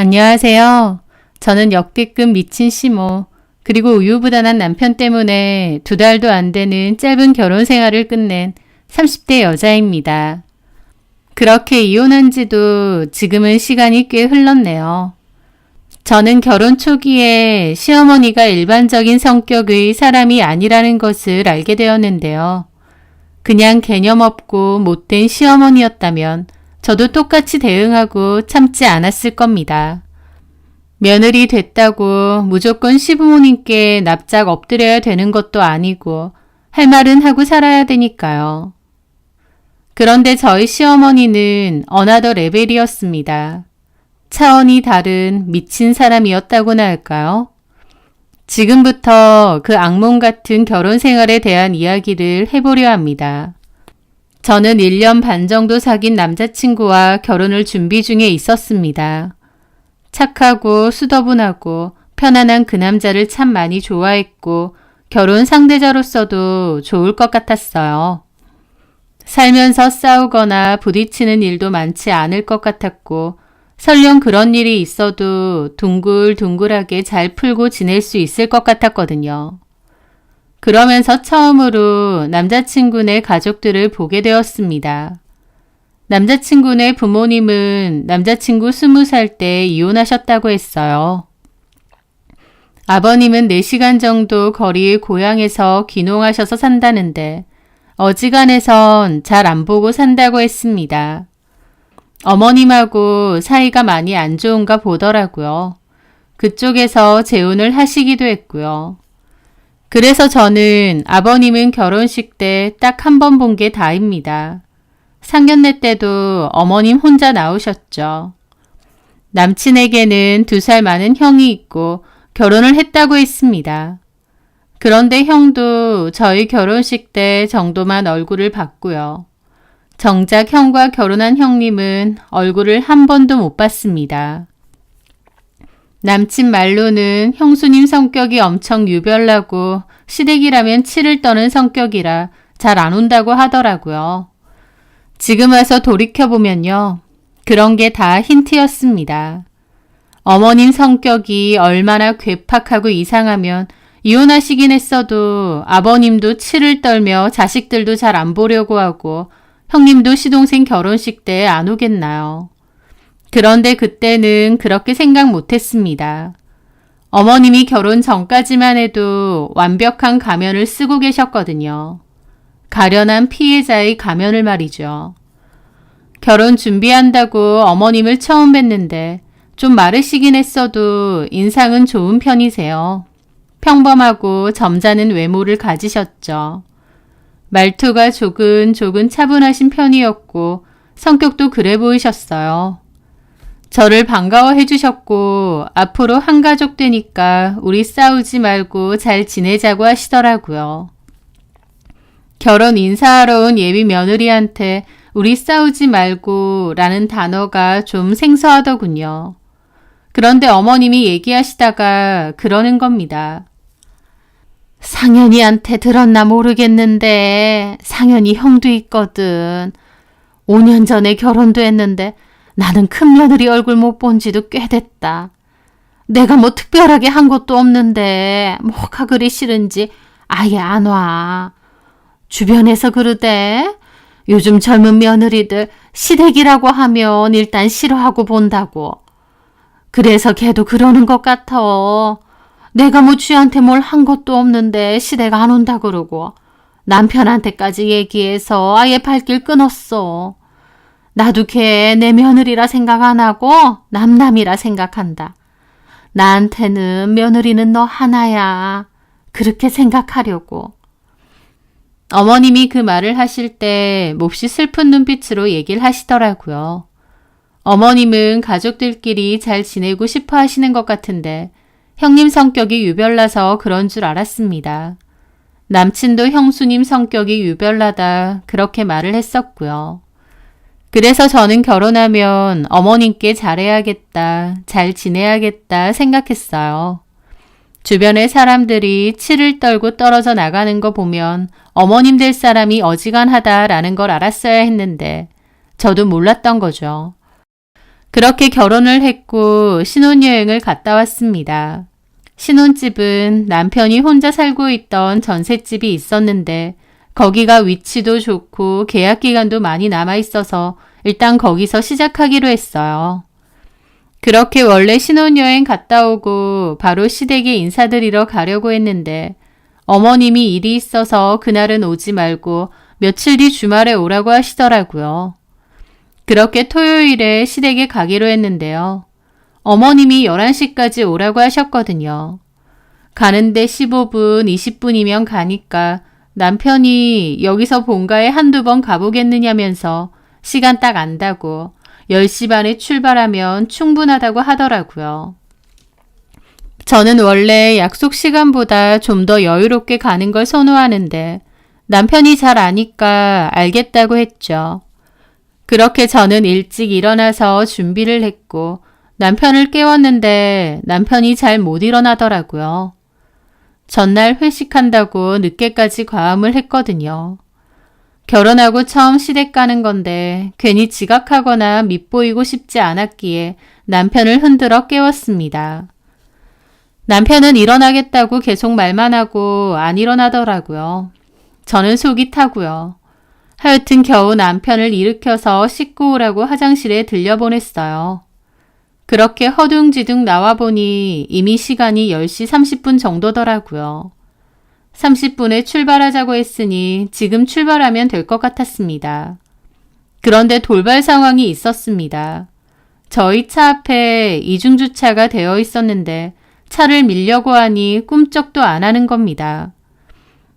안녕하세요. 저는 역대급 미친 시모, 그리고 우유부단한 남편 때문에 2달도 안 되는 짧은 결혼 생활을 끝낸 30대 여자입니다. 그렇게 이혼한 지도 지금은 시간이 꽤 흘렀네요. 저는 결혼 초기에 시어머니가 일반적인 성격의 사람이 아니라는 것을 알게 되었는데요. 그냥 개념 없고 못된 시어머니였다면 저도 똑같이 대응하고 참지 않았을 겁니다. 며느리 됐다고 무조건 시부모님께 납작 엎드려야 되는 것도 아니고 할 말은 하고 살아야 되니까요. 그런데 저희 시어머니는 어나더 레벨이었습니다. 차원이 다른 미친 사람이었다고나 할까요? 지금부터 그 악몽 같은 결혼 생활에 대한 이야기를 해보려 합니다. 저는 1년 반 정도 사귄 남자친구와 결혼을 준비 중에 있었습니다. 착하고 수더분하고 편안한 그 남자를 참 많이 좋아했고 결혼 상대자로서도 좋을 것 같았어요. 살면서 싸우거나 부딪히는 일도 많지 않을 것 같았고 설령 그런 일이 있어도 둥글둥글하게 잘 풀고 지낼 수 있을 것 같았거든요. 그러면서 처음으로 남자친구네 가족들을 보게 되었습니다. 남자친구네 부모님은 남자친구 20살 때 이혼하셨다고 했어요. 아버님은 4시간 정도 거리의 고향에서 귀농하셔서 산다는데 어지간해선 잘 안 보고 산다고 했습니다. 어머님하고 사이가 많이 안 좋은가 보더라고요. 그쪽에서 재혼을 하시기도 했고요. 그래서 저는 아버님은 결혼식 때 딱 한 번 본 게 다입니다. 상견례 때도 어머님 혼자 나오셨죠. 남친에게는 2살 많은 형이 있고 결혼을 했다고 했습니다. 그런데 형도 저희 결혼식 때 정도만 얼굴을 봤고요. 정작 형과 결혼한 형님은 얼굴을 한 번도 못 봤습니다. 남친 말로는 형수님 성격이 엄청 유별나고 시댁이라면 치를 떠는 성격이라 잘 안 온다고 하더라고요. 지금 와서 돌이켜보면요. 그런 게 다 힌트였습니다. 어머님 성격이 얼마나 괴팍하고 이상하면 이혼하시긴 했어도 아버님도 치를 떨며 자식들도 잘 안 보려고 하고 형님도 시동생 결혼식 때 안 오겠나요? 그런데 그때는 그렇게 생각 못했습니다. 어머님이 결혼 전까지만 해도 완벽한 가면을 쓰고 계셨거든요. 가련한 피해자의 가면을 말이죠. 결혼 준비한다고 어머님을 처음 뵀는데 좀 마르시긴 했어도 인상은 좋은 편이세요. 평범하고 점잖은 외모를 가지셨죠. 말투가 조근조근 차분하신 편이었고 성격도 그래 보이셨어요. 저를 반가워해 주셨고 앞으로 한 가족 되니까 우리 싸우지 말고 잘 지내자고 하시더라고요. 결혼 인사하러 온 예비 며느리한테 우리 싸우지 말고 라는 단어가 좀 생소하더군요. 그런데 어머님이 얘기하시다가 그러는 겁니다. 상현이한테 들었나 모르겠는데 상현이 형도 있거든. 5년 전에 결혼도 했는데 나는 큰 며느리 얼굴 못 본 지도 꽤 됐다. 내가 뭐 특별하게 한 것도 없는데 뭐가 그리 싫은지 아예 안 와. 주변에서 그러대. 요즘 젊은 며느리들 시댁이라고 하면 일단 싫어하고 본다고. 그래서 걔도 그러는 것 같아. 내가 뭐 쥐한테 뭘 한 것도 없는데 시댁 안 온다 그러고 남편한테까지 얘기해서 아예 발길 끊었어. 나도 걔 내 며느리라 생각 안 하고 남남이라 생각한다. 나한테는 며느리는 너 하나야. 그렇게 생각하려고. 어머님이 그 말을 하실 때 몹시 슬픈 눈빛으로 얘기를 하시더라고요. 어머님은 가족들끼리 잘 지내고 싶어 하시는 것 같은데 형님 성격이 유별나서 그런 줄 알았습니다. 남친도 형수님 성격이 유별나다 그렇게 말을 했었고요. 그래서 저는 결혼하면 어머님께 잘해야겠다, 잘 지내야겠다 생각했어요. 주변의 사람들이 치를 떨고 떨어져 나가는 거 보면 어머님 될 사람이 어지간하다라는 걸 알았어야 했는데 저도 몰랐던 거죠. 그렇게 결혼을 했고 신혼여행을 갔다 왔습니다. 신혼집은 남편이 혼자 살고 있던 전셋집이 있었는데 거기가 위치도 좋고 계약 기간도 많이 남아있어서 일단 거기서 시작하기로 했어요. 그렇게 원래 신혼여행 갔다 오고 바로 시댁에 인사드리러 가려고 했는데 어머님이 일이 있어서 그날은 오지 말고 며칠 뒤 주말에 오라고 하시더라고요. 그렇게 토요일에 시댁에 가기로 했는데요. 어머님이 11시까지 오라고 하셨거든요. 가는데 15분, 20분이면 가니까 남편이 여기서 본가에 한두 번 가보겠느냐면서 시간 딱 안다고 10시 반에 출발하면 충분하다고 하더라고요. 저는 원래 약속 시간보다 좀 더 여유롭게 가는 걸 선호하는데 남편이 잘 아니까 알겠다고 했죠. 그렇게 저는 일찍 일어나서 준비를 했고 남편을 깨웠는데 남편이 잘 못 일어나더라고요. 전날 회식한다고 늦게까지 과음을 했거든요. 결혼하고 처음 시댁 가는 건데 괜히 지각하거나 밉보이고 싶지 않았기에 남편을 흔들어 깨웠습니다. 남편은 일어나겠다고 계속 말만 하고 안 일어나더라고요. 저는 속이 타고요. 하여튼 겨우 남편을 일으켜서 씻고 오라고 화장실에 들려보냈어요. 그렇게 허둥지둥 나와보니 이미 시간이 10시 30분 정도더라고요. 30분에 출발하자고 했으니 지금 출발하면 될 것 같았습니다. 그런데 돌발 상황이 있었습니다. 저희 차 앞에 이중주차가 되어 있었는데 차를 밀려고 하니 꿈쩍도 안 하는 겁니다.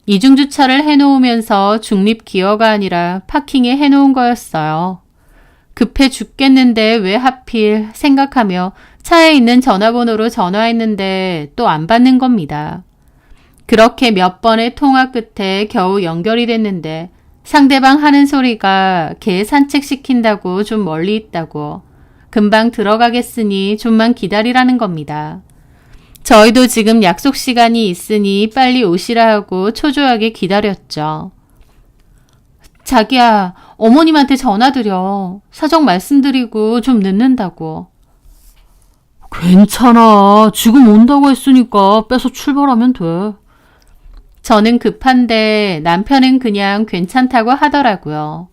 이중주차를 해놓으면서 중립기어가 아니라 파킹에 해놓은 거였어요. 급해 죽겠는데 왜 하필 생각하며 차에 있는 전화번호로 전화했는데 또 안 받는 겁니다. 그렇게 몇 번의 통화 끝에 겨우 연결이 됐는데 상대방 하는 소리가 개 산책시킨다고 좀 멀리 있다고 금방 들어가겠으니 좀만 기다리라는 겁니다. 저희도 지금 약속 시간이 있으니 빨리 오시라 하고 초조하게 기다렸죠. 자기야, 어머님한테 전화드려. 사정 말씀드리고 좀 늦는다고. 괜찮아. 지금 온다고 했으니까 빼서 출발하면 돼. 저는 급한데 남편은 그냥 괜찮다고 하더라고요.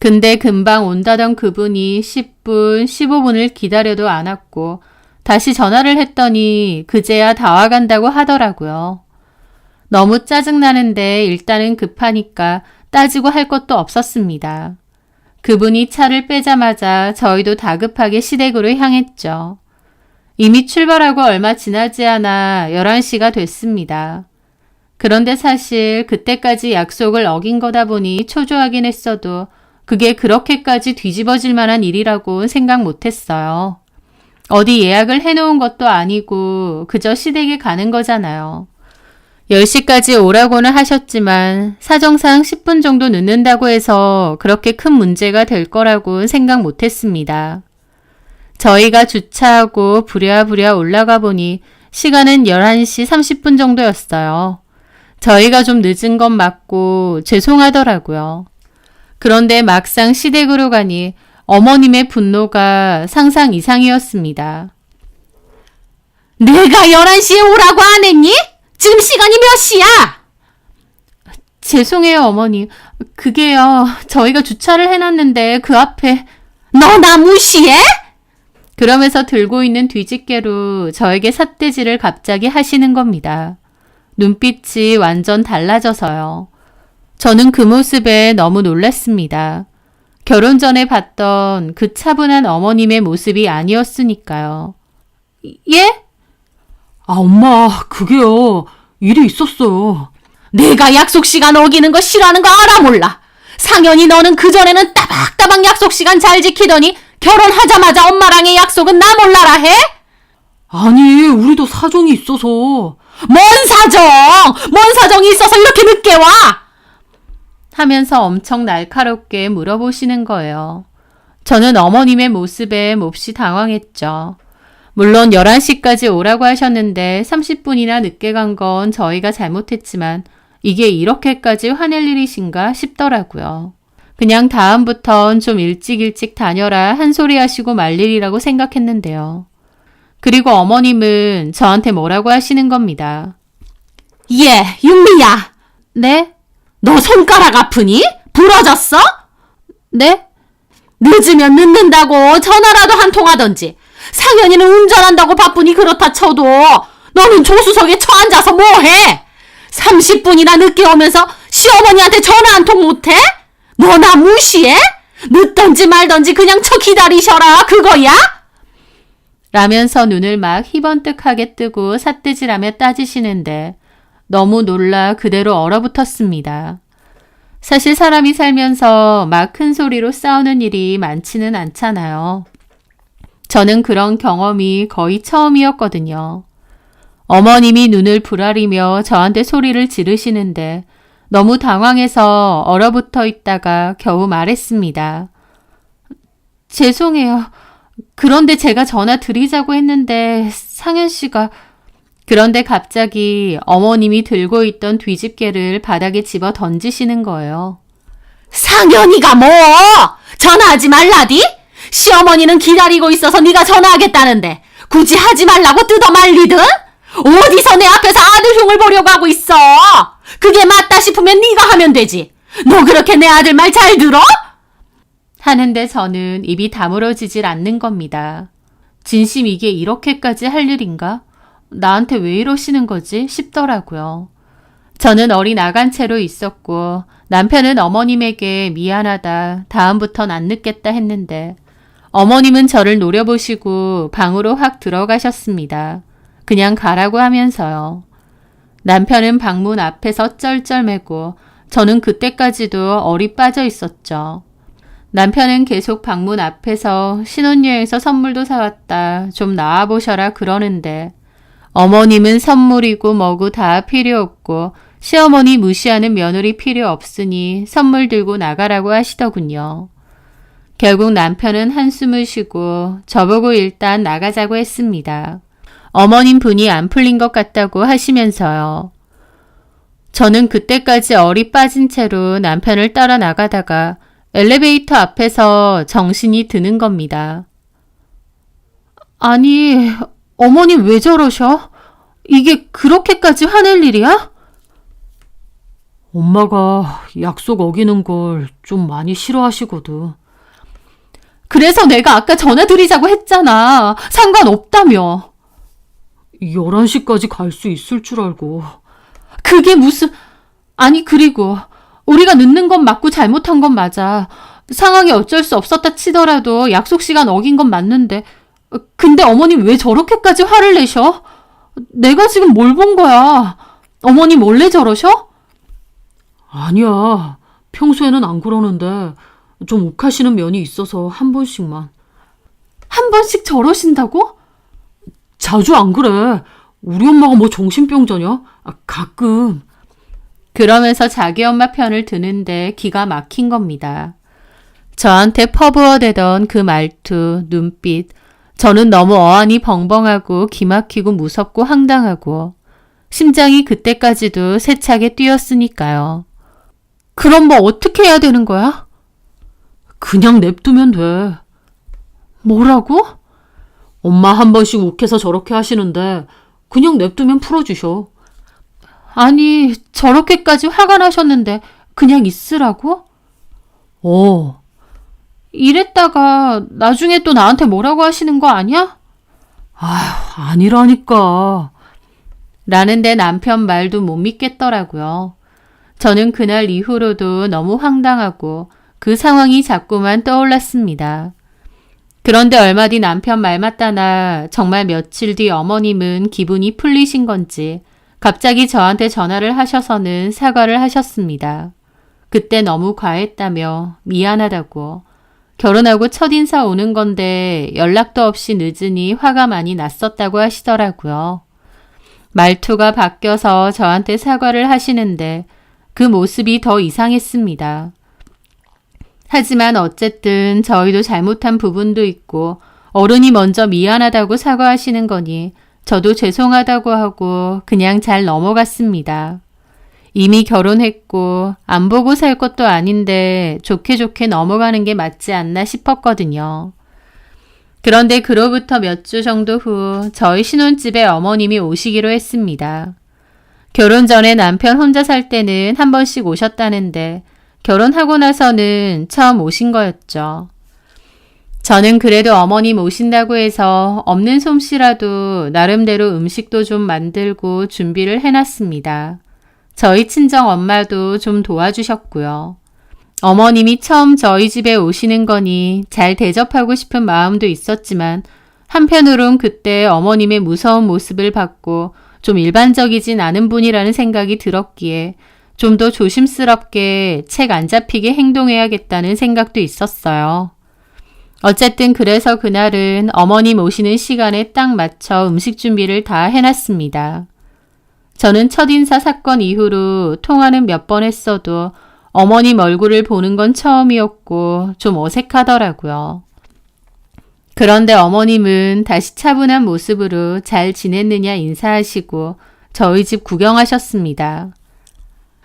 근데 금방 온다던 그분이 10분, 15분을 기다려도 안 왔고 다시 전화를 했더니 그제야 다 와간다고 하더라고요. 너무 짜증나는데 일단은 급하니까 따지고 할 것도 없었습니다. 그분이 차를 빼자마자 저희도 다급하게 시댁으로 향했죠. 이미 출발하고 얼마 지나지 않아 11시가 됐습니다. 그런데 사실 그때까지 약속을 어긴 거다 보니 초조하긴 했어도 그게 그렇게까지 뒤집어질 만한 일이라고 생각 못했어요. 어디 예약을 해놓은 것도 아니고 그저 시댁에 가는 거잖아요. 10시까지 오라고는 하셨지만 사정상 10분 정도 늦는다고 해서 그렇게 큰 문제가 될 거라고 생각 못했습니다. 저희가 주차하고 부랴부랴 올라가 보니 시간은 11시 30분 정도였어요. 저희가 좀 늦은 건 맞고 죄송하더라고요. 그런데 막상 시댁으로 가니 어머님의 분노가 상상 이상이었습니다. 내가 11시에 오라고 안 했니? 지금 시간이 몇 시야? 죄송해요, 어머니. 그게요, 저희가 주차를 해놨는데 그 앞에. 너 나 무시해? 그러면서 들고 있는 뒤집개로 저에게 삿대질을 갑자기 하시는 겁니다. 눈빛이 완전 달라져서요. 저는 그 모습에 너무 놀랐습니다. 결혼 전에 봤던 그 차분한 어머님의 모습이 아니었으니까요. 예? 엄마, 그게요. 일이 있었어요. 내가 약속 시간 어기는 거 싫어하는 거 알아 몰라. 상현이 너는 그전에는 따박따박 약속 시간 잘 지키더니 결혼하자마자 엄마랑의 약속은 나 몰라라 해? 아니, 우리도 사정이 있어서. 뭔 사정? 뭔 사정이 있어서 이렇게 늦게 와? 하면서 엄청 날카롭게 물어보시는 거예요. 저는 어머님의 모습에 몹시 당황했죠. 물론 11시까지 오라고 하셨는데 30분이나 늦게 간 건 저희가 잘못했지만 이게 이렇게까지 화낼 일이신가 싶더라고요. 그냥 다음부턴 좀 일찍 다녀라 한 소리 하시고 말 일이라고 생각했는데요. 그리고 어머님은 저한테 뭐라고 하시는 겁니다. 예, 윤미야. 네? 너 손가락 아프니? 부러졌어? 네? 늦으면 늦는다고 전화라도 한 통 하던지. 상현이는 운전한다고 바쁘니 그렇다 쳐도 너는 조수석에 처앉아서 뭐해? 30분이나 늦게 오면서 시어머니한테 전화 한 통 못해? 너 나 무시해? 늦던지 말던지 그냥 쳐 기다리셔라 그거야? 라면서 눈을 막 희번뜩하게 뜨고 삿대질하며 따지시는데 너무 놀라 그대로 얼어붙었습니다. 사실 사람이 살면서 막 큰 소리로 싸우는 일이 많지는 않잖아요. 저는 그런 경험이 거의 처음이었거든요. 어머님이 눈을 부라리며 저한테 소리를 지르시는데 너무 당황해서 얼어붙어 있다가 겨우 말했습니다. 죄송해요. 그런데 제가 전화 드리자고 했는데 상현 씨가... 그런데 갑자기 어머님이 들고 있던 뒤집개를 바닥에 집어 던지시는 거예요. 상현이가 뭐? 전화하지 말라디? 시어머니는 기다리고 있어서 네가 전화하겠다는데 굳이 하지 말라고 뜯어 말리든? 어디서 내 앞에서 아들 흉을 보려고 하고 있어? 그게 맞다 싶으면 네가 하면 되지. 너 그렇게 내 아들 말 잘 들어? 하는데 저는 입이 다물어지질 않는 겁니다. 진심 이게 이렇게까지 할 일인가? 나한테 왜 이러시는 거지? 싶더라고요. 저는 어린 나간 채로 있었고 남편은 어머님에게 미안하다, 다음부턴 안 늦겠다 했는데 어머님은 저를 노려보시고 방으로 확 들어가셨습니다. 그냥 가라고 하면서요. 남편은 방문 앞에서 쩔쩔매고 저는 그때까지도 얼이 빠져 있었죠. 남편은 계속 방문 앞에서 신혼여행에서 선물도 사왔다, 좀 나와보셔라 그러는데 어머님은 선물이고 뭐고 다 필요 없고 시어머니 무시하는 며느리 필요 없으니 선물 들고 나가라고 하시더군요. 결국 남편은 한숨을 쉬고 저보고 일단 나가자고 했습니다. 어머님 분이 안 풀린 것 같다고 하시면서요. 저는 그때까지 얼이 빠진 채로 남편을 따라 나가다가 엘리베이터 앞에서 정신이 드는 겁니다. 아니, 어머님 왜 저러셔? 이게 그렇게까지 화낼 일이야? 엄마가 약속 어기는 걸 좀 많이 싫어하시거든. 그래서 내가 아까 전화 드리자고 했잖아. 상관없다며. 11시까지 갈 수 있을 줄 알고. 그게 무슨... 아니 그리고 우리가 늦는 건 맞고 잘못한 건 맞아. 상황이 어쩔 수 없었다 치더라도 약속 시간 어긴 건 맞는데 근데 어머님 왜 저렇게까지 화를 내셔? 내가 지금 뭘 본 거야? 어머님 원래 저러셔? 아니야. 평소에는 안 그러는데 좀 욱하시는 면이 있어서 한 번씩만. 한 번씩 저러신다고? 자주 안 그래. 우리 엄마가 뭐 정신병자냐? 가끔. 그러면서 자기 엄마 편을 드는데 기가 막힌 겁니다. 저한테 퍼부어대던 그 말투, 눈빛, 저는 너무 어안이 벙벙하고 기막히고 무섭고 황당하고 심장이 그때까지도 세차게 뛰었으니까요. 그럼 뭐 어떻게 해야 되는 거야? 그냥 냅두면 돼. 뭐라고? 엄마 한 번씩 욱해서 저렇게 하시는데 그냥 냅두면 풀어주셔. 아니, 저렇게까지 화가 나셨는데 그냥 있으라고? 이랬다가 나중에 또 나한테 뭐라고 하시는 거 아니야? 아휴, 아니라니까. 라는데 남편 말도 못 믿겠더라고요. 저는 그날 이후로도 너무 황당하고 그 상황이 자꾸만 떠올랐습니다. 그런데 얼마 뒤 남편 말 맞다나 정말 며칠 뒤 어머님은 기분이 풀리신 건지 갑자기 저한테 전화를 하셔서는 사과를 하셨습니다. 그때 너무 과했다며 미안하다고 결혼하고 첫인사 오는 건데 연락도 없이 늦으니 화가 많이 났었다고 하시더라고요. 말투가 바뀌어서 저한테 사과를 하시는데 그 모습이 더 이상했습니다. 하지만 어쨌든 저희도 잘못한 부분도 있고 어른이 먼저 미안하다고 사과하시는 거니 저도 죄송하다고 하고 그냥 잘 넘어갔습니다. 이미 결혼했고 안 보고 살 것도 아닌데 좋게 좋게 넘어가는 게 맞지 않나 싶었거든요. 그런데 그로부터 몇 주 정도 후 저희 신혼집에 어머님이 오시기로 했습니다. 결혼 전에 남편 혼자 살 때는 한 번씩 오셨다는데 결혼하고 나서는 처음 오신 거였죠. 저는 그래도 어머님 오신다고 해서 없는 솜씨라도 나름대로 음식도 좀 만들고 준비를 해놨습니다. 저희 친정 엄마도 좀 도와주셨고요. 어머님이 처음 저희 집에 오시는 거니 잘 대접하고 싶은 마음도 있었지만 한편으론 그때 어머님의 무서운 모습을 받고 좀 일반적이진 않은 분이라는 생각이 들었기에 좀 더 조심스럽게 책 안 잡히게 행동해야겠다는 생각도 있었어요. 어쨌든 그래서 그날은 어머님 오시는 시간에 딱 맞춰 음식 준비를 다 해놨습니다. 저는 첫인사 사건 이후로 통화는 몇 번 했어도 어머님 얼굴을 보는 건 처음이었고 좀 어색하더라고요. 그런데 어머님은 다시 차분한 모습으로 잘 지냈느냐 인사하시고 저희 집 구경하셨습니다.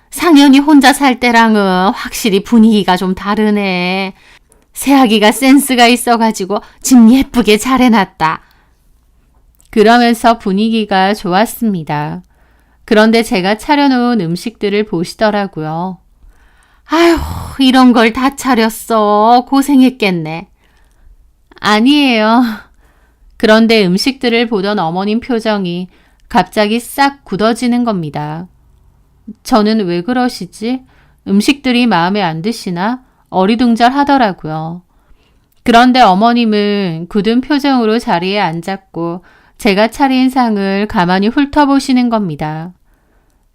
상현이 혼자 살 때랑은 확실히 분위기가 좀 다르네. 새아기가 센스가 있어가지고 집 예쁘게 잘 해놨다. 그러면서 분위기가 좋았습니다. 그런데 제가 차려놓은 음식들을 보시더라고요. 아휴, 이런 걸 다 차렸어. 고생했겠네. 아니에요. 그런데 음식들을 보던 어머님 표정이 갑자기 싹 굳어지는 겁니다. 저는 왜 그러시지? 음식들이 마음에 안 드시나? 어리둥절하더라고요. 그런데 어머님은 굳은 표정으로 자리에 앉았고 제가 차린 상을 가만히 훑어보시는 겁니다.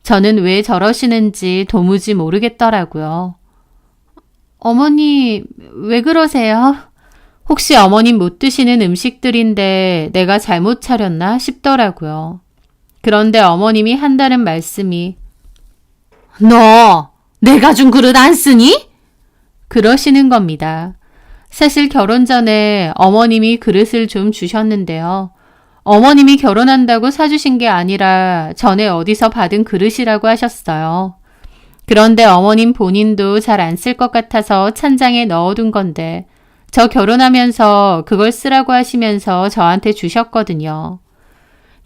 저는 왜 저러시는지 도무지 모르겠더라고요. 어머니, 왜 그러세요? 혹시 어머님 못 드시는 음식들인데 내가 잘못 차렸나 싶더라고요. 그런데 어머님이 한다는 말씀이 너 내가 준 그릇 안 쓰니? 그러시는 겁니다. 사실 결혼 전에 어머님이 그릇을 좀 주셨는데요. 어머님이 결혼한다고 사주신 게 아니라 전에 어디서 받은 그릇이라고 하셨어요. 그런데 어머님 본인도 잘 안 쓸 것 같아서 찬장에 넣어둔 건데 저 결혼하면서 그걸 쓰라고 하시면서 저한테 주셨거든요.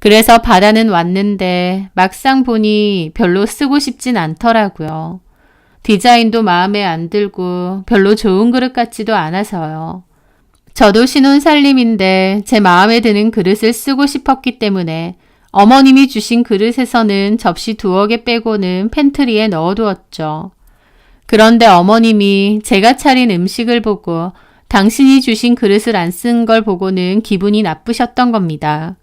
그래서 받아는 왔는데 막상 보니 별로 쓰고 싶진 않더라고요. 디자인도 마음에 안 들고 별로 좋은 그릇 같지도 않아서요. 저도 신혼 살림인데 제 마음에 드는 그릇을 쓰고 싶었기 때문에 어머님이 주신 그릇에서는 접시 2개 빼고는 팬트리에 넣어두었죠. 그런데 어머님이 제가 차린 음식을 보고 당신이 주신 그릇을 안 쓴 걸 보고는 기분이 나쁘셨던 겁니다.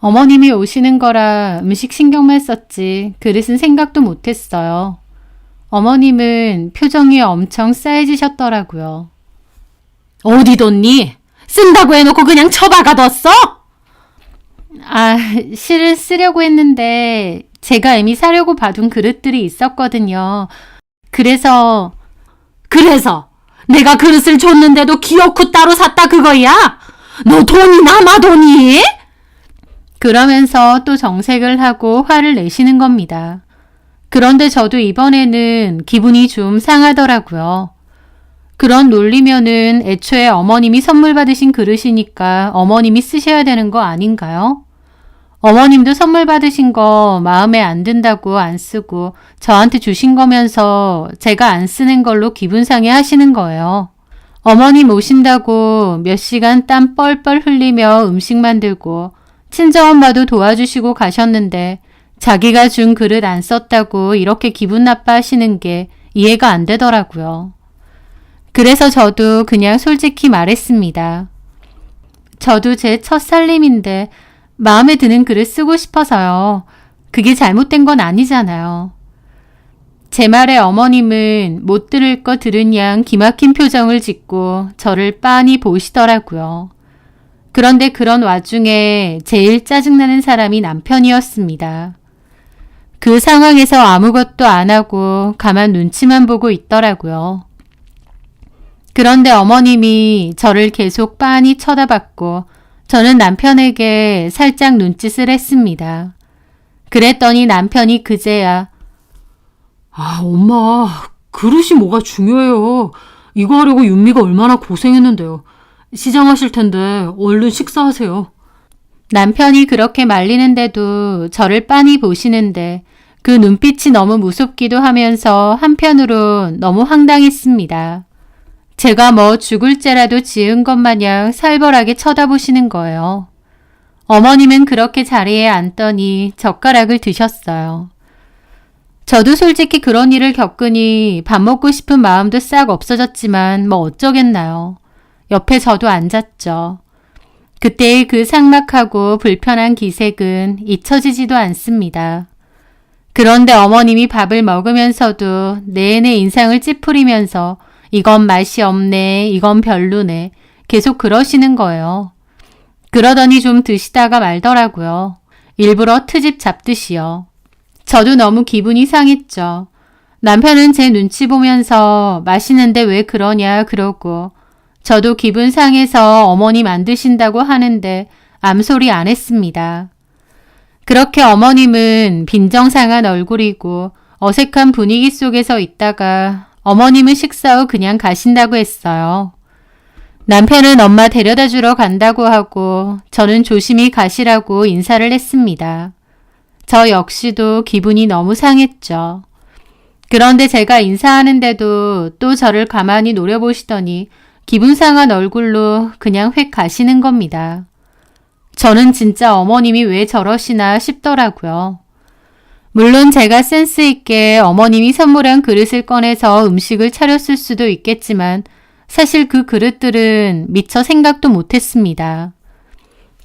어머님이 오시는 거라 음식 신경만 썼지 그릇은 생각도 못했어요. 어머님은 표정이 엄청 싸해지셨더라고요. 어디 뒀니? 쓴다고 해놓고 그냥 처박아뒀어? 실은 쓰려고 했는데 제가 이미 사려고 봐둔 그릇들이 있었거든요. 그래서 내가 그릇을 줬는데도 기어코 따로 샀다 그거야? 너 돈이 남아 돈이? 그러면서 또 정색을 하고 화를 내시는 겁니다. 그런데 저도 이번에는 기분이 좀 상하더라고요. 그런 논리면은 애초에 어머님이 선물 받으신 그릇이니까 어머님이 쓰셔야 되는 거 아닌가요? 어머님도 선물 받으신 거 마음에 안 든다고 안 쓰고 저한테 주신 거면서 제가 안 쓰는 걸로 기분 상해 하시는 거예요. 어머님 오신다고 몇 시간 땀 뻘뻘 흘리며 음식 만들고 친정엄마도 도와주시고 가셨는데 자기가 준 그릇 안 썼다고 이렇게 기분 나빠하시는 게 이해가 안 되더라고요. 그래서 저도 그냥 솔직히 말했습니다. 저도 제 첫 살림인데 마음에 드는 그릇 쓰고 싶어서요. 그게 잘못된 건 아니잖아요. 제 말에 어머님은 못 들을 거 들은 양 기막힌 표정을 짓고 저를 빤히 보시더라고요. 그런데 그런 와중에 제일 짜증나는 사람이 남편이었습니다. 그 상황에서 아무것도 안 하고 가만 눈치만 보고 있더라고요. 그런데 어머님이 저를 계속 빤히 쳐다봤고 저는 남편에게 살짝 눈짓을 했습니다. 그랬더니 남편이 그제야 아, 엄마, 그릇이 뭐가 중요해요. 이거 하려고 윤미가 얼마나 고생했는데요. 시장하실 텐데 얼른 식사하세요. 남편이 그렇게 말리는데도 저를 빤히 보시는데 그 눈빛이 너무 무섭기도 하면서 한편으로 너무 황당했습니다. 제가 뭐 죽을 죄라도 지은 것 마냥 살벌하게 쳐다보시는 거예요. 어머님은 그렇게 자리에 앉더니 젓가락을 드셨어요. 저도 솔직히 그런 일을 겪으니 밥 먹고 싶은 마음도 싹 없어졌지만 뭐 어쩌겠나요. 옆에 저도 앉았죠. 그때의 그 삭막하고 불편한 기색은 잊혀지지도 않습니다. 그런데 어머님이 밥을 먹으면서도 내내 인상을 찌푸리면서 이건 맛이 없네, 이건 별로네 계속 그러시는 거예요. 그러더니 좀 드시다가 말더라고요. 일부러 트집 잡듯이요. 저도 너무 기분이 상했죠. 남편은 제 눈치 보면서 맛있는데 왜 그러냐 그러고 저도 기분 상해서 어머님 안 드신다고 하는데 암소리 안 했습니다. 그렇게 어머님은 빈정상한 얼굴이고 어색한 분위기 속에서 있다가 어머님은 식사 후 그냥 가신다고 했어요. 남편은 엄마 데려다 주러 간다고 하고 저는 조심히 가시라고 인사를 했습니다. 저 역시도 기분이 너무 상했죠. 그런데 제가 인사하는데도 또 저를 가만히 노려보시더니 기분 상한 얼굴로 그냥 휙 가시는 겁니다. 저는 진짜 어머님이 왜 저러시나 싶더라고요. 물론 제가 센스 있게 어머님이 선물한 그릇을 꺼내서 음식을 차렸을 수도 있겠지만 사실 그 그릇들은 미처 생각도 못했습니다.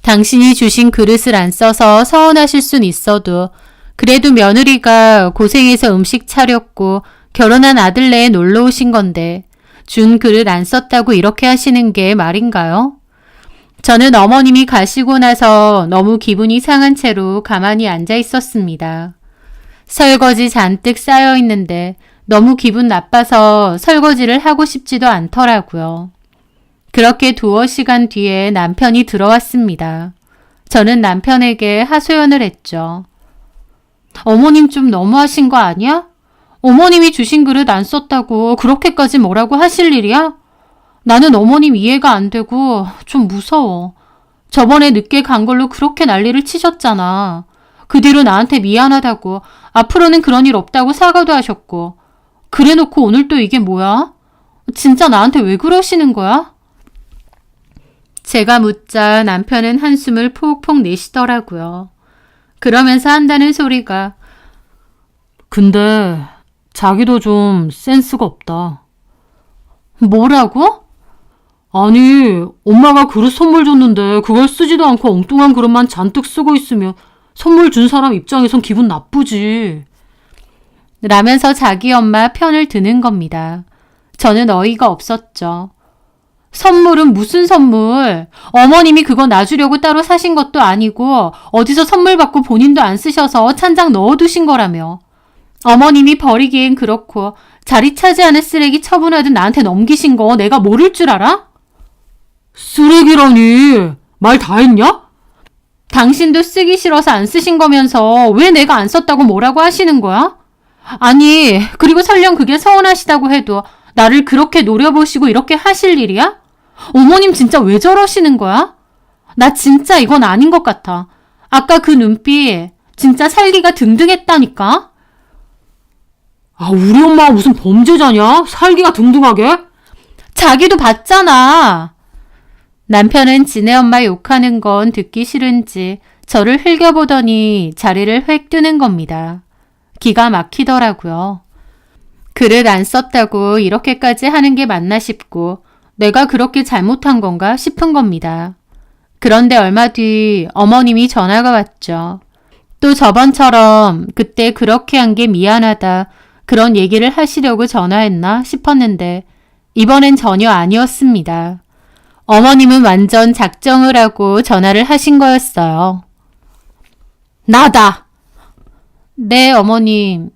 당신이 주신 그릇을 안 써서 서운하실 순 있어도 그래도 며느리가 고생해서 음식 차렸고 결혼한 아들네에 놀러 오신 건데 준 그릇 안 썼다고 이렇게 하시는 게 말인가요? 저는 어머님이 가시고 나서 너무 기분이 상한 채로 가만히 앉아 있었습니다. 설거지 잔뜩 쌓여 있는데 너무 기분 나빠서 설거지를 하고 싶지도 않더라고요. 그렇게 두어 시간 뒤에 남편이 들어왔습니다. 저는 남편에게 하소연을 했죠. 어머님 좀 너무하신 거 아니야? 어머님이 주신 그릇 안 썼다고 그렇게까지 뭐라고 하실 일이야? 나는 어머님 이해가 안 되고 좀 무서워. 저번에 늦게 간 걸로 그렇게 난리를 치셨잖아. 그 뒤로 나한테 미안하다고 앞으로는 그런 일 없다고 사과도 하셨고 그래놓고 오늘 또 이게 뭐야? 진짜 나한테 왜 그러시는 거야? 제가 묻자 남편은 한숨을 푹푹 내쉬더라고요. 그러면서 한다는 소리가 근데 자기도 좀 센스가 없다. 뭐라고? 아니, 엄마가 그릇 선물 줬는데 그걸 쓰지도 않고 엉뚱한 그릇만 잔뜩 쓰고 있으면 선물 준 사람 입장에선 기분 나쁘지. 라면서 자기 엄마 편을 드는 겁니다. 저는 어이가 없었죠. 선물은 무슨 선물? 어머님이 그거 놔주려고 따로 사신 것도 아니고 어디서 선물 받고 본인도 안 쓰셔서 찬장 넣어두신 거라며. 어머님이 버리기엔 그렇고 자리 차지하는 쓰레기 처분하듯 나한테 넘기신 거 내가 모를 줄 알아? 쓰레기라니. 말 다 했냐? 당신도 쓰기 싫어서 안 쓰신 거면서 왜 내가 안 썼다고 뭐라고 하시는 거야? 아니, 그리고 설령 그게 서운하시다고 해도 나를 그렇게 노려보시고 이렇게 하실 일이야? 어머님 진짜 왜 저러시는 거야? 나 진짜 이건 아닌 것 같아. 아까 그 눈빛 진짜 살기가 등등했다니까? 아, 우리 엄마가 무슨 범죄자냐? 살기가 등등하게? 자기도 봤잖아. 남편은 지네 엄마 욕하는 건 듣기 싫은지 저를 흘겨보더니 자리를 획 뜨는 겁니다. 기가 막히더라고요. 그릇 안 썼다고 이렇게까지 하는 게 맞나 싶고 내가 그렇게 잘못한 건가 싶은 겁니다. 그런데 얼마 뒤 어머님이 전화가 왔죠. 또 저번처럼 그때 그렇게 한 게 미안하다 그런 얘기를 하시려고 전화했나 싶었는데 이번엔 전혀 아니었습니다. 어머님은 완전 작정을 하고 전화를 하신 거였어요. 나다. 네, 어머님.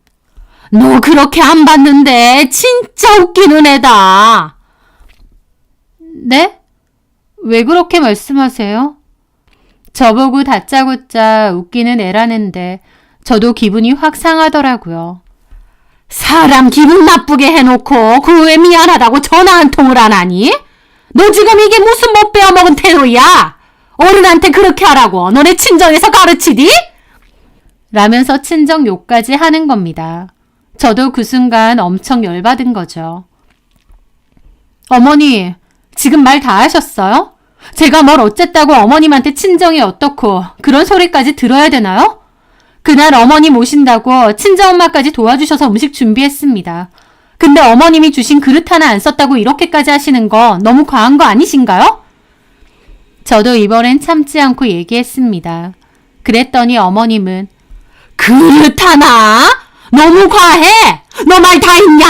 너 그렇게 안 봤는데 진짜 웃기는 애다. 네? 왜 그렇게 말씀하세요? 저보고 다짜고짜 웃기는 애라는데 저도 기분이 확 상하더라고요. 사람 기분 나쁘게 해놓고 그 후에 미안하다고 전화 한 통을 안 하니? 너 지금 이게 무슨 못 빼어먹은 태도야? 어른한테 그렇게 하라고 너네 친정에서 가르치디? 라면서 친정 욕까지 하는 겁니다. 저도 그 순간 엄청 열받은 거죠. 어머니, 지금 말 다 하셨어요? 제가 뭘 어쨌다고 어머님한테 친정이 어떻고 그런 소리까지 들어야 되나요? 그날 어머니 모신다고 친정엄마까지 도와주셔서 음식 준비했습니다. 근데 어머님이 주신 그릇 하나 안 썼다고 이렇게까지 하시는 거 너무 과한 거 아니신가요? 저도 이번엔 참지 않고 얘기했습니다. 그랬더니 어머님은 그릇 하나? 너무 과해! 너 말 다 했냐?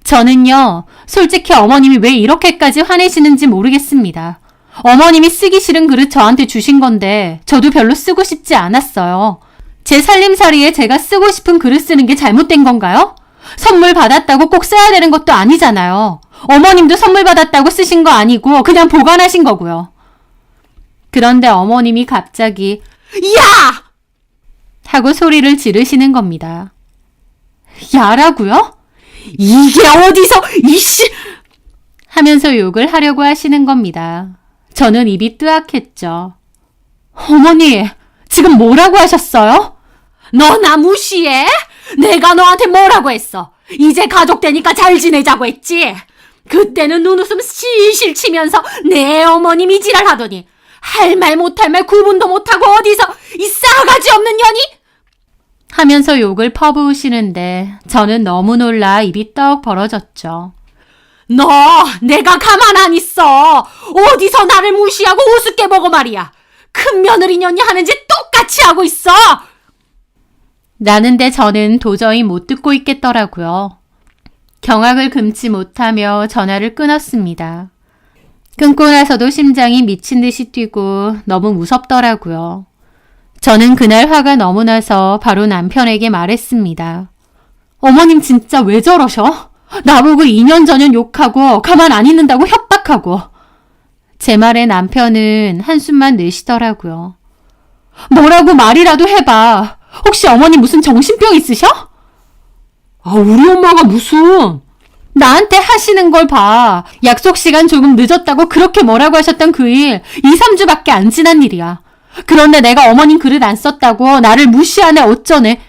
저는요, 솔직히 어머님이 왜 이렇게까지 화내시는지 모르겠습니다. 어머님이 쓰기 싫은 그릇 저한테 주신 건데 저도 별로 쓰고 싶지 않았어요. 제 살림살이에 제가 쓰고 싶은 그릇 쓰는 게 잘못된 건가요? 선물 받았다고 꼭 써야 되는 것도 아니잖아요. 어머님도 선물 받았다고 쓰신 거 아니고 그냥 보관하신 거고요. 그런데 어머님이 갑자기 야! 하고 소리를 지르시는 겁니다. 야라고요? 이게 어디서 이씨! 하면서 욕을 하려고 하시는 겁니다. 저는 입이 뜨악했죠. 어머니, 지금 뭐라고 하셨어요? 너 나 무시해? 내가 너한테 뭐라고 했어? 이제 가족 되니까 잘 지내자고 했지? 그때는 눈웃음 실실 치면서 내 어머님이 지랄하더니 할 말 못할 말 구분도 못하고 어디서 이 싸가지 없는 년이? 하면서 욕을 퍼부으시는데 저는 너무 놀라 입이 떡 벌어졌죠. 너 내가 가만 안 있어. 어디서 나를 무시하고 우습게 보고 말이야. 큰 며느리 년이 하는지 똑같이 하고 있어. 나는데 저는 도저히 못 듣고 있겠더라고요. 경악을 금치 못하며 전화를 끊었습니다. 끊고 나서도 심장이 미친 듯이 뛰고 너무 무섭더라고요. 저는 그날 화가 너무 나서 바로 남편에게 말했습니다. 어머님 진짜 왜 저러셔? 나보고 2년 전엔 욕하고 가만 안 있는다고 협박하고. 제 말에 남편은 한숨만 내쉬더라고요. 뭐라고 말이라도 해봐. 혹시 어머니 무슨 정신병 있으셔? 아, 우리 엄마가 무슨... 나한테 하시는 걸 봐. 약속 시간 조금 늦었다고 그렇게 뭐라고 하셨던 그 일 2, 3주밖에 안 지난 일이야. 그런데 내가 어머님 그릇 안 썼다고 나를 무시하네 어쩌네.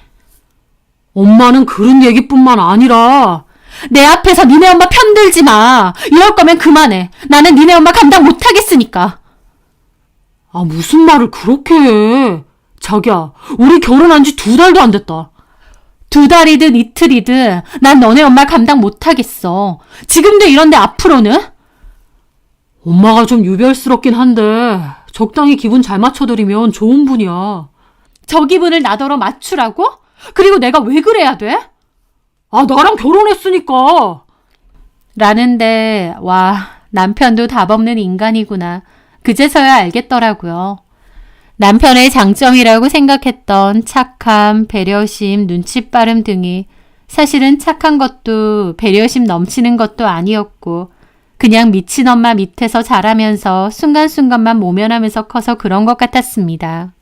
엄마는 그런 얘기뿐만 아니라 내 앞에서 니네 엄마 편들지 마. 이럴 거면 그만해. 나는 니네 엄마 감당 못하겠으니까. 아, 무슨 말을 그렇게 해. 자기야, 우리 결혼한 지 2달도 안 됐다. 2달이든 이틀이든 난 너네 엄마 감당 못하겠어. 지금도 이런데 앞으로는? 엄마가 좀 유별스럽긴 한데 적당히 기분 잘 맞춰드리면 좋은 분이야. 저 기분을 나더러 맞추라고? 그리고 내가 왜 그래야 돼? 아, 나랑 결혼했으니까. 라는데 와, 남편도 답 없는 인간이구나. 그제서야 알겠더라고요. 남편의 장점이라고 생각했던 착함, 배려심, 눈치 빠름 등이 사실은 착한 것도 배려심 넘치는 것도 아니었고 그냥 미친 엄마 밑에서 자라면서 순간순간만 모면하면서 커서 그런 것 같았습니다.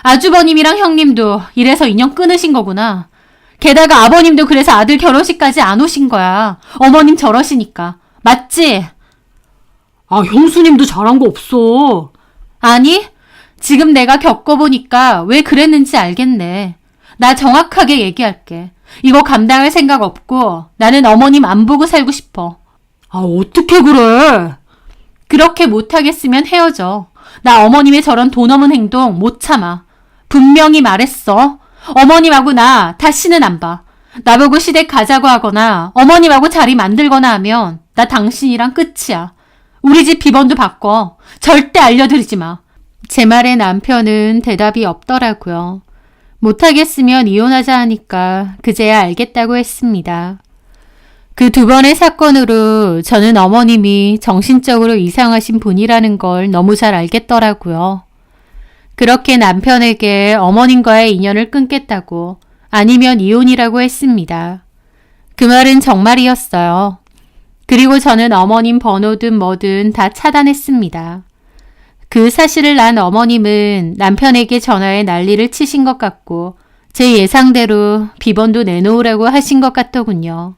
아주버님이랑 형님도 이래서 인연 끊으신 거구나. 게다가 아버님도 그래서 아들 결혼식까지 안 오신 거야. 어머님 저러시니까. 맞지? 아, 형수님도 잘한 거 없어. 아니, 지금 내가 겪어보니까 왜 그랬는지 알겠네. 나 정확하게 얘기할게. 이거 감당할 생각 없고 나는 어머님 안 보고 살고 싶어. 아, 어떻게 그래? 그렇게 못하겠으면 헤어져. 나 어머님의 저런 돈 없는 행동 못 참아. 분명히 말했어. 어머님하고 나 다시는 안 봐. 나보고 시댁 가자고 하거나 어머님하고 자리 만들거나 하면 나 당신이랑 끝이야. 우리 집 비번도 바꿔. 절대 알려드리지 마. 제 말에 남편은 대답이 없더라고요. 못하겠으면 이혼하자 하니까 그제야 알겠다고 했습니다. 그 2번의 사건으로 저는 어머님이 정신적으로 이상하신 분이라는 걸 너무 잘 알겠더라고요. 그렇게 남편에게 어머님과의 인연을 끊겠다고 아니면 이혼이라고 했습니다. 그 말은 정말이었어요. 그리고 저는 어머님 번호든 뭐든 다 차단했습니다. 그 사실을 난 어머님은 남편에게 전화해 난리를 치신 것 같고 제 예상대로 비번도 내놓으라고 하신 것 같더군요.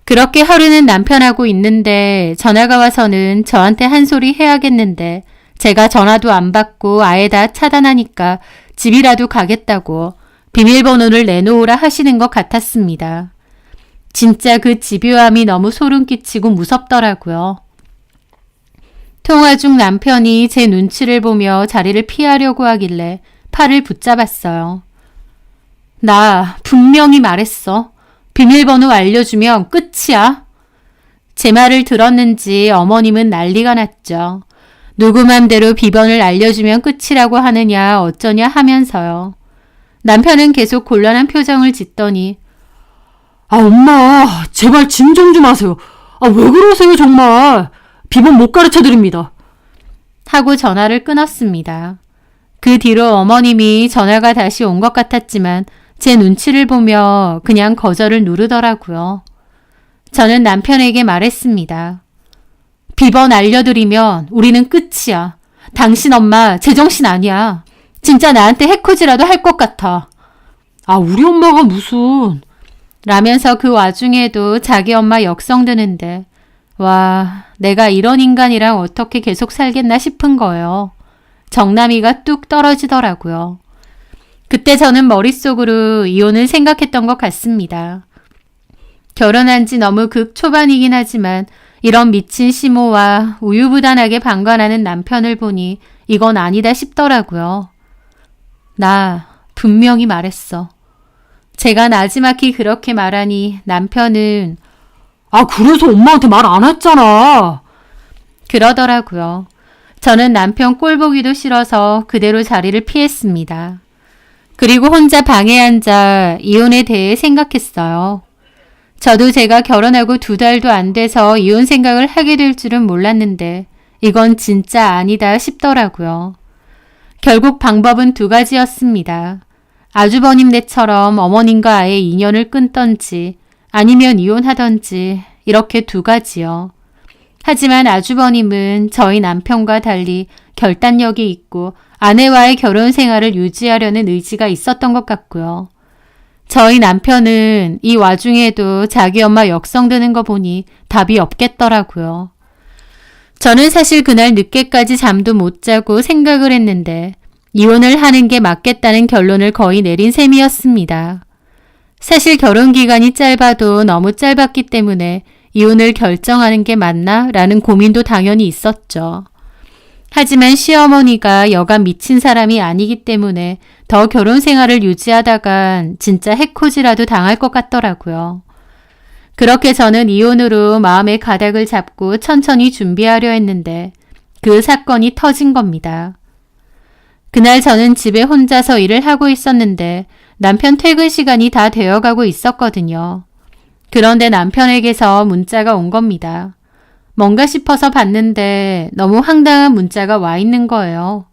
그렇게 하루는 남편하고 있는데 전화가 와서는 저한테 한 소리 해야겠는데 제가 전화도 안 받고 아예 다 차단하니까 집이라도 가겠다고 비밀번호를 내놓으라 하시는 것 같았습니다. 진짜 그 집요함이 너무 소름 끼치고 무섭더라고요. 통화 중 남편이 제 눈치를 보며 자리를 피하려고 하길래 팔을 붙잡았어요. 나 분명히 말했어. 비밀번호 알려주면 끝이야. 제 말을 들었는지 어머님은 난리가 났죠. 누구 맘대로 비번을 알려주면 끝이라고 하느냐 어쩌냐 하면서요. 남편은 계속 곤란한 표정을 짓더니 엄마, 제발 진정 좀 하세요. 왜 그러세요, 정말. 비번 못 가르쳐드립니다. 하고 전화를 끊었습니다. 그 뒤로 어머님이 전화가 다시 온 것 같았지만 제 눈치를 보며 그냥 거절을 누르더라고요. 저는 남편에게 말했습니다. 비번 알려드리면 우리는 끝이야. 당신 엄마 제정신 아니야. 진짜 나한테 해코지라도 할 것 같아. 우리 엄마가 무슨... 라면서 그 와중에도 자기 엄마 역성 드는데 와, 내가 이런 인간이랑 어떻게 계속 살겠나 싶은 거예요. 정남이가 뚝 떨어지더라고요. 그때 저는 머릿속으로 이혼을 생각했던 것 같습니다. 결혼한 지 너무 극초반이긴 하지만 이런 미친 시모와 우유부단하게 방관하는 남편을 보니 이건 아니다 싶더라고요. 나 분명히 말했어. 제가 나지막히 그렇게 말하니 남편은 그래서 엄마한테 말 안 했잖아. 그러더라고요. 저는 남편 꼴 보기도 싫어서 그대로 자리를 피했습니다. 그리고 혼자 방에 앉아 이혼에 대해 생각했어요. 저도 제가 결혼하고 2달도 안 돼서 이혼 생각을 하게 될 줄은 몰랐는데 이건 진짜 아니다 싶더라고요. 결국 방법은 2가지였습니다. 아주버님네처럼 어머님과 아예 인연을 끊던지 아니면 이혼하던지 이렇게 2가지요. 하지만 아주버님은 저희 남편과 달리 결단력이 있고 아내와의 결혼 생활을 유지하려는 의지가 있었던 것 같고요. 저희 남편은 이 와중에도 자기 엄마 역성드는 거 보니 답이 없겠더라고요. 저는 사실 그날 늦게까지 잠도 못 자고 생각을 했는데 이혼을 하는 게 맞겠다는 결론을 거의 내린 셈이었습니다. 사실 결혼 기간이 짧아도 너무 짧았기 때문에 이혼을 결정하는 게 맞나? 라는 고민도 당연히 있었죠. 하지만 시어머니가 여간 미친 사람이 아니기 때문에 더 결혼 생활을 유지하다간 진짜 해코지라도 당할 것 같더라고요. 그렇게 저는 이혼으로 마음의 가닥을 잡고 천천히 준비하려 했는데 그 사건이 터진 겁니다. 그날 저는 집에 혼자서 일을 하고 있었는데 남편 퇴근 시간이 다 되어가고 있었거든요. 그런데 남편에게서 문자가 온 겁니다. 뭔가 싶어서 봤는데 너무 황당한 문자가 와 있는 거예요.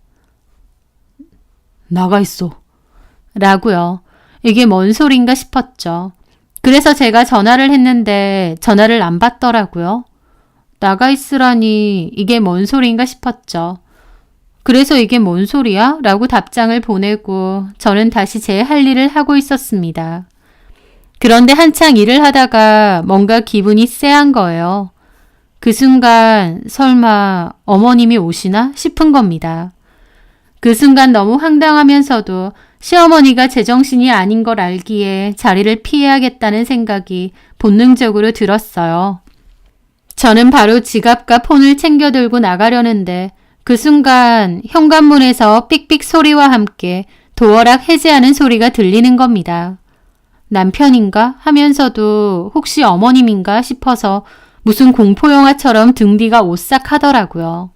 나가 있어. 라고요. 이게 뭔 소린가 싶었죠. 그래서 제가 전화를 했는데 전화를 안 받더라고요. 나가 있으라니 이게 뭔 소린가 싶었죠. 그래서 이게 뭔 소리야? 라고 답장을 보내고 저는 다시 제 할 일을 하고 있었습니다. 그런데 한창 일을 하다가 뭔가 기분이 쎄한 거예요. 그 순간 설마 어머님이 오시나 싶은 겁니다. 그 순간 너무 황당하면서도 시어머니가 제정신이 아닌 걸 알기에 자리를 피해야겠다는 생각이 본능적으로 들었어요. 저는 바로 지갑과 폰을 챙겨 들고 나가려는데 그 순간 현관문에서 삑삑 소리와 함께 도어락 해제하는 소리가 들리는 겁니다. 남편인가 하면서도 혹시 어머님인가 싶어서 무슨 공포영화처럼 등 뒤가 오싹하더라고요.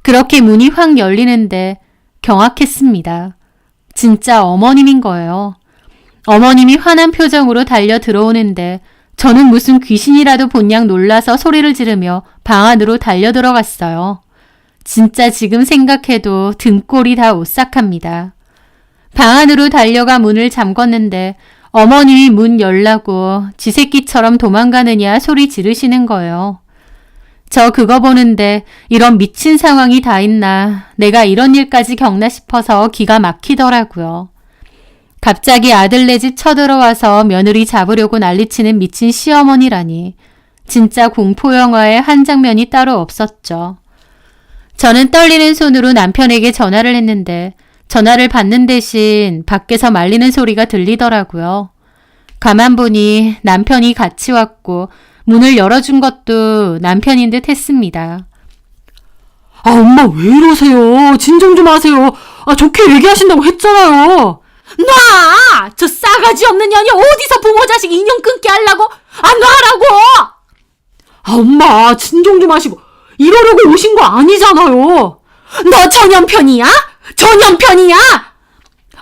그렇게 문이 확 열리는데 경악했습니다. 진짜 어머님인 거예요. 어머님이 화난 표정으로 달려 들어오는데 저는 무슨 귀신이라도 본 양 놀라서 소리를 지르며 방 안으로 달려 들어갔어요. 진짜 지금 생각해도 등골이 다 오싹합니다. 방 안으로 달려가 문을 잠궜는데 어머님이 문 열라고 쥐새끼처럼 도망가느냐 소리 지르시는 거예요. 저 그거 보는데 이런 미친 상황이 다 있나 내가 이런 일까지 겪나 싶어서 기가 막히더라고요. 갑자기 아들네 집 쳐들어와서 며느리 잡으려고 난리치는 미친 시어머니라니. 진짜 공포영화의 한 장면이 따로 없었죠. 저는 떨리는 손으로 남편에게 전화를 했는데 전화를 받는 대신 밖에서 말리는 소리가 들리더라고요. 가만 보니 남편이 같이 왔고 문을 열어준 것도 남편인 듯 했습니다. 아, 엄마 왜 이러세요? 진정 좀 하세요. 아, 좋게 얘기하신다고 했잖아요. 놔! 저 싸가지 없는 년이 어디서 부모 자식 인연 끊게 하려고? 아, 놔라고! 아, 엄마 진정 좀 하시고 이러려고 오신 거 아니잖아요. 너 전염편이야? 전염편이야?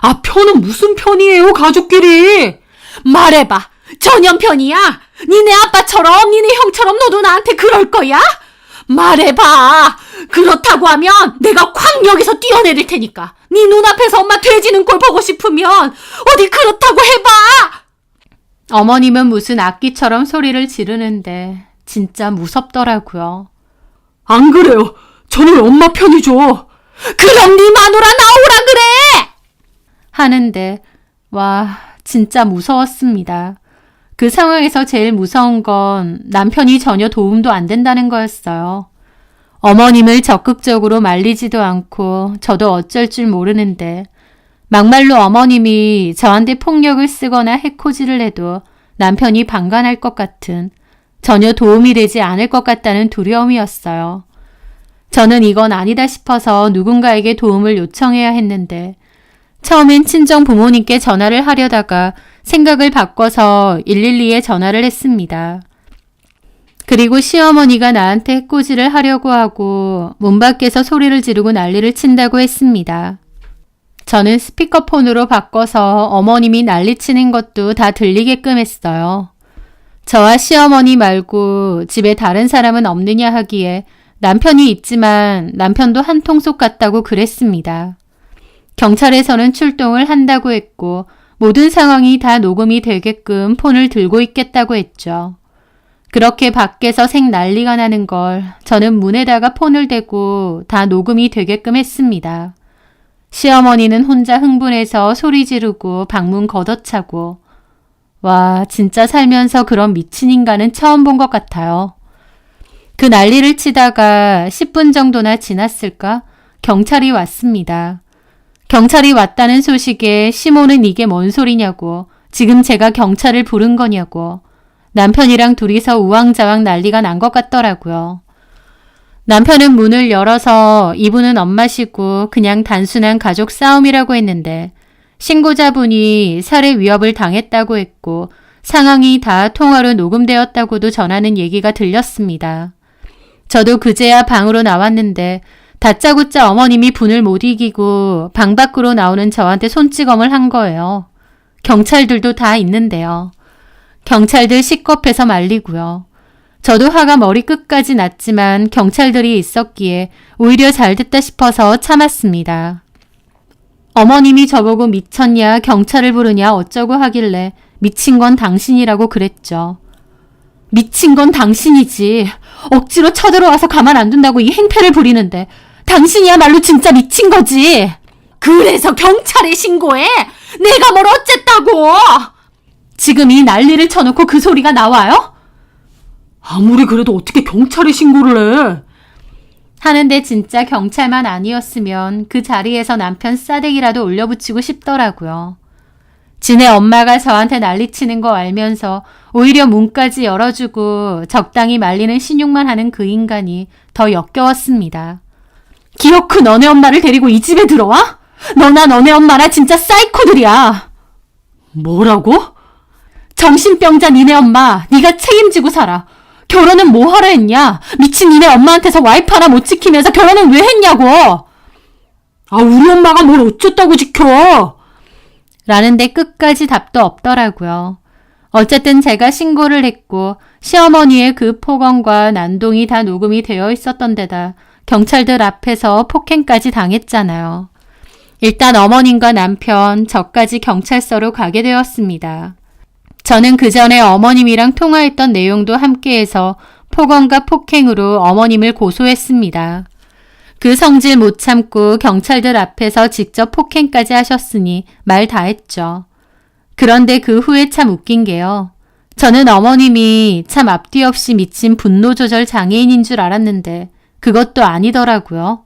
아, 편은 무슨 편이에요, 가족끼리? 말해봐. 전염편이야? 니네 아빠처럼 니네 형처럼 너도 나한테 그럴 거야? 말해봐. 그렇다고 하면 내가 콱 여기서 뛰어내릴 테니까. 네 눈앞에서 엄마 돼지는 꼴 보고 싶으면 어디 그렇다고 해봐. 어머님은 무슨 악기처럼 소리를 지르는데 진짜 무섭더라고요. 안 그래요. 저는 엄마 편이죠. 그럼 네 마누라 나오라 그래. 하는데 와 진짜 무서웠습니다. 그 상황에서 제일 무서운 건 남편이 전혀 도움도 안 된다는 거였어요. 어머님을 적극적으로 말리지도 않고 저도 어쩔 줄 모르는데 막말로 어머님이 저한테 폭력을 쓰거나 해코지를 해도 남편이 방관할 것 같은 전혀 도움이 되지 않을 것 같다는 두려움이었어요. 저는 이건 아니다 싶어서 누군가에게 도움을 요청해야 했는데 처음엔 친정 부모님께 전화를 하려다가 생각을 바꿔서 112에 전화를 했습니다. 그리고 시어머니가 나한테 해코지를 하려고 하고 문 밖에서 소리를 지르고 난리를 친다고 했습니다. 저는 스피커폰으로 바꿔서 어머님이 난리치는 것도 다 들리게끔 했어요. 저와 시어머니 말고 집에 다른 사람은 없느냐 하기에 남편이 있지만 남편도 한통속 같다고 그랬습니다. 경찰에서는 출동을 한다고 했고 모든 상황이 다 녹음이 되게끔 폰을 들고 있겠다고 했죠. 그렇게 밖에서 생난리가 나는 걸 저는 문에다가 폰을 대고 다 녹음이 되게끔 했습니다. 시어머니는 혼자 흥분해서 소리 지르고 방문 걷어차고 와 진짜 살면서 그런 미친 인간은 처음 본 것 같아요. 그 난리를 치다가 10분 정도나 지났을까? 경찰이 왔습니다. 경찰이 왔다는 소식에 시모는 이게 뭔 소리냐고 지금 제가 경찰을 부른 거냐고 남편이랑 둘이서 우왕좌왕 난리가 난 것 같더라고요. 남편은 문을 열어서 이분은 엄마시고 그냥 단순한 가족 싸움이라고 했는데 신고자분이 살해 위협을 당했다고 했고 상황이 다 통화로 녹음되었다고도 전하는 얘기가 들렸습니다. 저도 그제야 방으로 나왔는데 다짜고짜 어머님이 분을 못 이기고 방 밖으로 나오는 저한테 손찌검을 한 거예요. 경찰들도 다 있는데요. 경찰들 시겁해서 말리고요. 저도 화가 머리끝까지 났지만 경찰들이 있었기에 오히려 잘 됐다 싶어서 참았습니다. 어머님이 저보고 미쳤냐 경찰을 부르냐 어쩌고 하길래 미친 건 당신이라고 그랬죠. 미친 건 당신이지. 억지로 쳐들어와서 가만 안 둔다고 이 행패를 부리는데 당신이야말로 진짜 미친 거지. 그래서 경찰에 신고해. 내가 뭘 어쨌다고. 지금 이 난리를 쳐놓고 그 소리가 나와요? 아무리 그래도 어떻게 경찰에 신고를 해. 하는데 진짜 경찰만 아니었으면 그 자리에서 남편 싸대기라도 올려붙이고 싶더라고요. 지네 엄마가 저한테 난리치는 거 알면서 오히려 문까지 열어주고 적당히 말리는 신용만 하는 그 인간이 더 역겨웠습니다. 기어크 너네 엄마를 데리고 이 집에 들어와? 너나 너네 엄마나 진짜 사이코들이야. 뭐라고? 정신병자 니네 엄마 네가 책임지고 살아. 결혼은 뭐 하러 했냐? 미친 니네 엄마한테서 와이프 하나 못 지키면서 결혼은 왜 했냐고. 아, 우리 엄마가 뭘 어쨌다고 지켜. 라는데 끝까지 답도 없더라고요. 어쨌든 제가 신고를 했고 시어머니의 그 폭언과 난동이 다 녹음이 되어 있었던 데다 경찰들 앞에서 폭행까지 당했잖아요. 일단 어머님과 남편, 저까지 경찰서로 가게 되었습니다. 저는 그 전에 어머님이랑 통화했던 내용도 함께해서 폭언과 폭행으로 어머님을 고소했습니다. 그 성질 못 참고 경찰들 앞에서 직접 폭행까지 하셨으니 말 다 했죠. 그런데 그 후에 참 웃긴 게요. 저는 어머님이 참 앞뒤 없이 미친 분노 조절 장애인인 줄 알았는데 그것도 아니더라고요.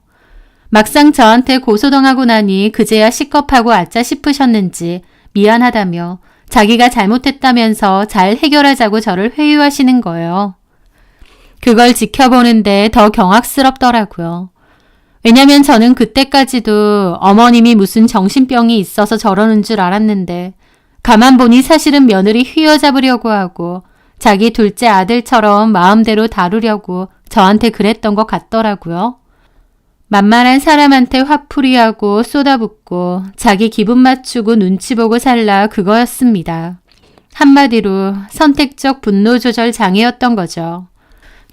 막상 저한테 고소당하고 나니 그제야 식겁하고 아짜 싶으셨는지 미안하다며 자기가 잘못했다면서 잘 해결하자고 저를 회유하시는 거예요. 그걸 지켜보는데 더 경악스럽더라고요. 왜냐면 저는 그때까지도 어머님이 무슨 정신병이 있어서 저러는 줄 알았는데 가만 보니 사실은 며느리 휘어잡으려고 하고 자기 둘째 아들처럼 마음대로 다루려고 저한테 그랬던 것 같더라고요. 만만한 사람한테 화풀이하고 쏟아붓고 자기 기분 맞추고 눈치 보고 살라 그거였습니다. 한마디로 선택적 분노 조절 장애였던 거죠.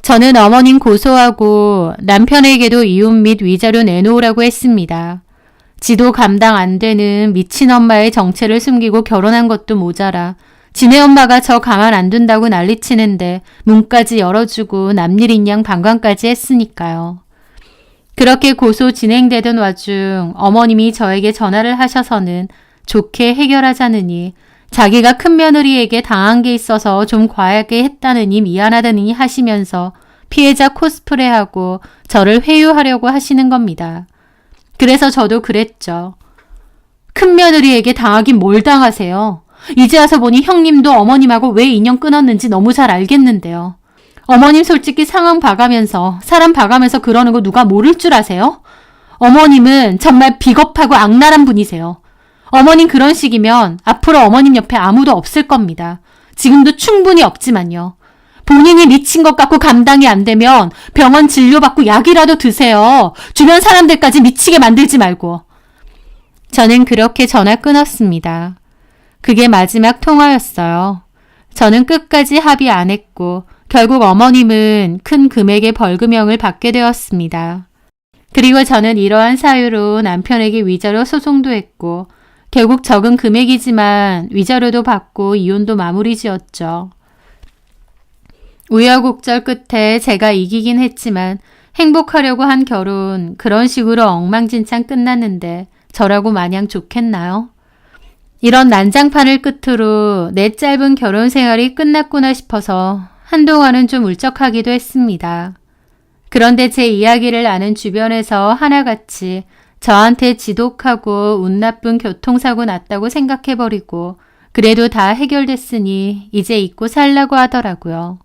저는 어머님 고소하고 남편에게도 이혼 및 위자료 내놓으라고 했습니다. 지도 감당 안 되는 미친 엄마의 정체를 숨기고 결혼한 것도 모자라 지네 엄마가 저 가만 안 둔다고 난리치는데 문까지 열어주고 남일인 양 방관까지 했으니까요. 그렇게 고소 진행되던 와중 어머님이 저에게 전화를 하셔서는 좋게 해결하자느니 자기가 큰며느리에게 당한 게 있어서 좀 과하게 했다느니 미안하다느니 하시면서 피해자 코스프레하고 저를 회유하려고 하시는 겁니다. 그래서 저도 그랬죠. 큰며느리에게 당하긴 뭘 당하세요. 이제 와서 보니 형님도 어머님하고 왜 인연 끊었는지 너무 잘 알겠는데요. 어머님 솔직히 상황 봐가면서 사람 봐가면서 그러는 거 누가 모를 줄 아세요? 어머님은 정말 비겁하고 악랄한 분이세요. 어머님 그런 식이면 앞으로 어머님 옆에 아무도 없을 겁니다. 지금도 충분히 없지만요. 본인이 미친 것 같고 감당이 안 되면 병원 진료받고 약이라도 드세요. 주변 사람들까지 미치게 만들지 말고. 저는 그렇게 전화 끊었습니다. 그게 마지막 통화였어요. 저는 끝까지 합의 안 했고 결국 어머님은 큰 금액의 벌금형을 받게 되었습니다. 그리고 저는 이러한 사유로 남편에게 위자료 소송도 했고 결국 적은 금액이지만 위자료도 받고 이혼도 마무리 지었죠. 우여곡절 끝에 제가 이기긴 했지만 행복하려고 한 결혼 그런 식으로 엉망진창 끝났는데 저라고 마냥 좋겠나요? 이런 난장판을 끝으로 내 짧은 결혼 생활이 끝났구나 싶어서 한동안은 좀 울적하기도 했습니다. 그런데 제 이야기를 아는 주변에서 하나같이 저한테 지독하고 운 나쁜 교통사고 났다고 생각해버리고 그래도 다 해결됐으니 이제 잊고 살라고 하더라고요.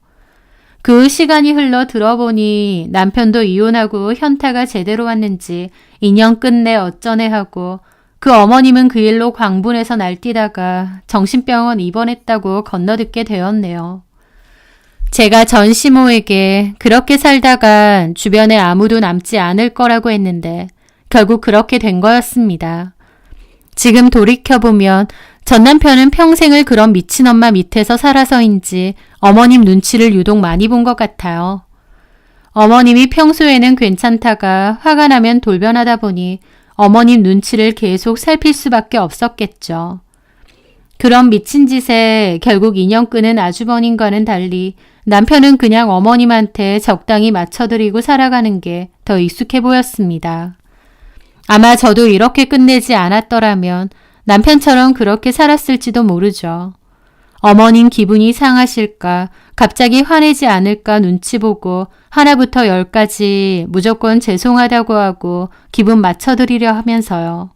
그 시간이 흘러 들어보니 남편도 이혼하고 현타가 제대로 왔는지 인연 끝내 어쩌네 하고 그 어머님은 그 일로 광분해서 날뛰다가 정신병원 입원했다고 건너듣게 되었네요. 제가 전 시모에게 그렇게 살다간 주변에 아무도 남지 않을 거라고 했는데 결국 그렇게 된 거였습니다. 지금 돌이켜보면 전 남편은 평생을 그런 미친엄마 밑에서 살아서인지 어머님 눈치를 유독 많이 본 것 같아요. 어머님이 평소에는 괜찮다가 화가 나면 돌변하다 보니 어머님 눈치를 계속 살필 수밖에 없었겠죠. 그런 미친 짓에 결국 인연 끄는 아주버님과는 달리 남편은 그냥 어머님한테 적당히 맞춰드리고 살아가는 게 더 익숙해 보였습니다. 아마 저도 이렇게 끝내지 않았더라면 남편처럼 그렇게 살았을지도 모르죠. 어머님 기분이 상하실까, 갑자기 화내지 않을까 눈치 보고 하나부터 10까지 무조건 죄송하다고 하고 기분 맞춰드리려 하면서요.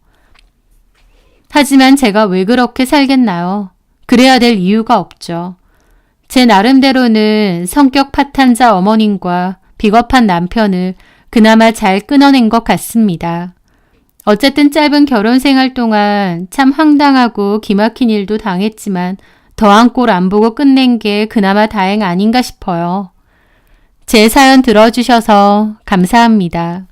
하지만 제가 왜 그렇게 살겠나요? 그래야 될 이유가 없죠. 제 나름대로는 성격 파탄자 어머님과 비겁한 남편을 그나마 잘 끊어낸 것 같습니다. 어쨌든 짧은 결혼 생활 동안 참 황당하고 기막힌 일도 당했지만 더한 꼴 안 보고 끝낸 게 그나마 다행 아닌가 싶어요. 제 사연 들어주셔서 감사합니다.